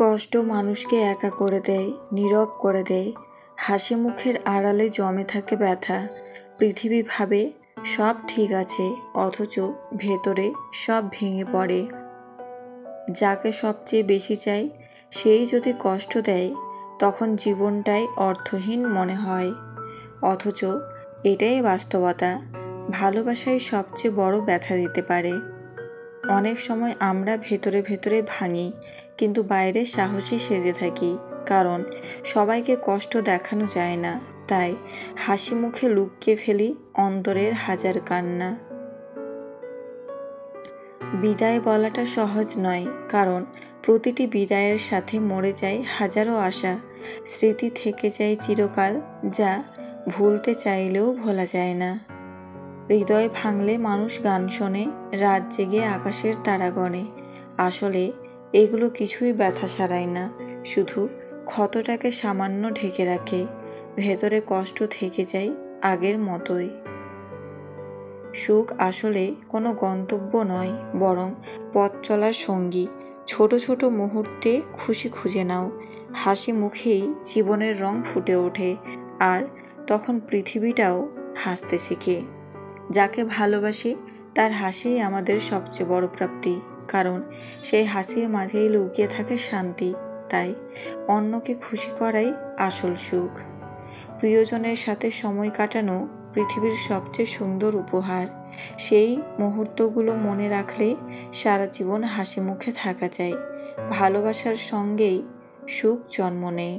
কষ্ট মানুষকে একা করে দেয়, নীরব করে দেয়। হাসি মুখের আড়ালে জমে থাকে ব্যথা। পৃথিবী ভাবে সব ঠিক আছে, অথচ ভেতরে সব ভেঙে পড়ে। যাকে সবচেয়ে বেশি চাই সেই যদি কষ্ট দেয়, তখন জীবনটাই অর্থহীন মনে হয়। অথচ এটাই বাস্তবতা, ভালোবাসাই সবচেয়ে বড় ব্যথা দিতে পারে। অনেক সময় আমরা ভেতরে ভেতরে ভাঙি, কিন্তু বাইরে সাহসী সেজে থাকি। কারণ সবাইকে কষ্ট দেখানো যায় না, তাই হাসি মুখে লুকিয়ে ফেলি অন্তরের হাজার কান্না। বিদায় বলাটা সহজ নয়, কারণ প্রতিটি বিদায়ের সাথে মরে যায় হাজারো আশা। স্মৃতি থেকে যায় চিরকাল, যা ভুলতে চাইলেও ভোলা যায় না। হৃদয় ভাঙলে মানুষ গান শোনে, রাত জেগে আকাশের তারা গণে। আসলে এগুলো কিছুই ব্যথা সারায় না, শুধু ক্ষতটাকে সামান্য ঢেকে রাখে। ভেতরে কষ্ট থেকে যায় আগের মতোই। সুখ আসলে কোনো গন্তব্য নয়, বরং পথ চলার সঙ্গী। ছোট ছোট মুহূর্তে খুশি খুঁজে নাও, হাসি মুখেই জীবনের রং ফুটে ওঠে। আর তখন পৃথিবীটাও হাসতে শেখে। যাকে ভালোবাসি তার হাসিই আমাদের সবচেয়ে বড় প্রাপ্তি, কারণ সেই হাসির মাঝেই লুকিয়ে থাকে শান্তি। তাই অন্যকে খুশি করাই আসল সুখ। প্রিয়জনের সাথে সময় কাটানো পৃথিবীর সবচেয়ে সুন্দর উপহার। সেই মুহূর্তগুলো মনে রাখলে সারা জীবন হাসি মুখে থাকা যায়। ভালোবাসার সঙ্গেই সুখ জন্ম নেয়।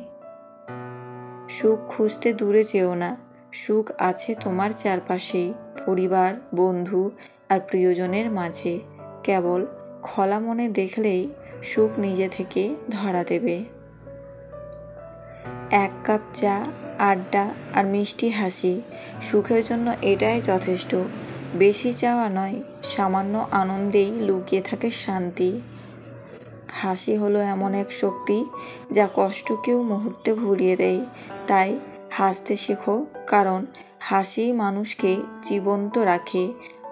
সুখ খুঁজতে দূরে যেও না, সুখ আছে তোমার চারপাশেই, পরিবার, বন্ধু আর প্রিয়জনের মাঝে। কেবল খোলা মনে দেখলেই সুখ নিজে থেকে ধরা দেবে। এক কাপ চা, আড্ডা আর মিষ্টি হাসি, সুখের জন্য এটাই যথেষ্ট। বেশি চাওয়া নয়, সামান্য আনন্দেই লুকিয়ে থাকে শান্তি। হাসি হলো এমন এক শক্তি যা কষ্টকেও মুহূর্তে ভুলিয়ে দেয়। তাই হাসতে শেখো, কারণ হাসিই মানুষকে জীবন্ত রাখে,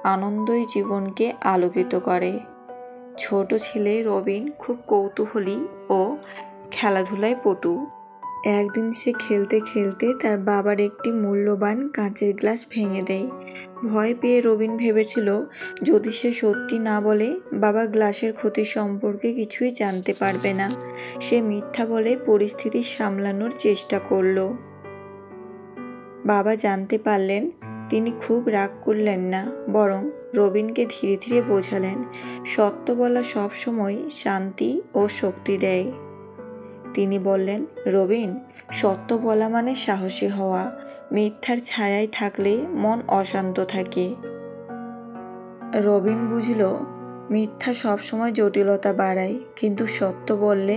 আনন্দই জীবনকে আলোকিত করে। ছোট ছেলে রবিন খুব কৌতূহলী ও খেলাধুলায় পটু। একদিন সে খেলতে খেলতে তার বাবার একটি মূল্যবান কাঁচের গ্লাস ভেঙে দেয়। ভয় পেয়ে রবিন ভেবেছিল যদি সে সত্যি না বলে, বাবা গ্লাসের ক্ষতি সম্পর্কে কিছুই জানতে পারবে না। সে মিথ্যা বলে পরিস্থিতি সামলানোর চেষ্টা করল। বাবা জানতে পারলেন। তিনি খুব রাগ করলেন না, বরং রবিনকে ধীরে ধীরে বোঝালেন, সত্য বলা সবসময় শান্তি ও শক্তি দেয়। তিনি বললেন, রবিন, সত্য বলা মানে সাহসী হওয়া। মিথ্যার ছায়ায় থাকলে মন অশান্ত থাকে। রবিন বুঝল, মিথ্যা সবসময় জটিলতা বাড়ায়, কিন্তু সত্য বললে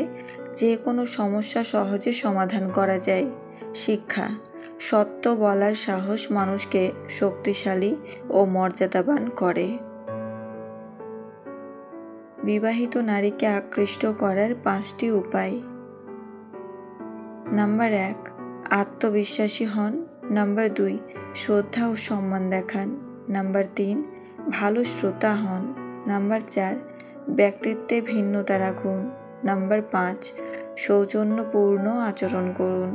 যে কোনো সমস্যা সহজে সমাধান করা যায়। শিক্ষা: সত্য বলার সাহস মানুষকে শক্তিশালী ও মর্যাদাবান করে। বিবাহিত নারীকে আকৃষ্ট করার 5টি উপায়। নাম্বার 1, আত্মবিশ্বাসী হন। নাম্বার 2, শ্রদ্ধা ও সম্মান দেখান। নাম্বার 3, ভালো শ্রোতা হন। নাম্বার 4, ব্যক্তিত্বে ভিন্নতা রাখুন। নাম্বার 5, সৌজন্যপূর্ণ আচরণ করুন।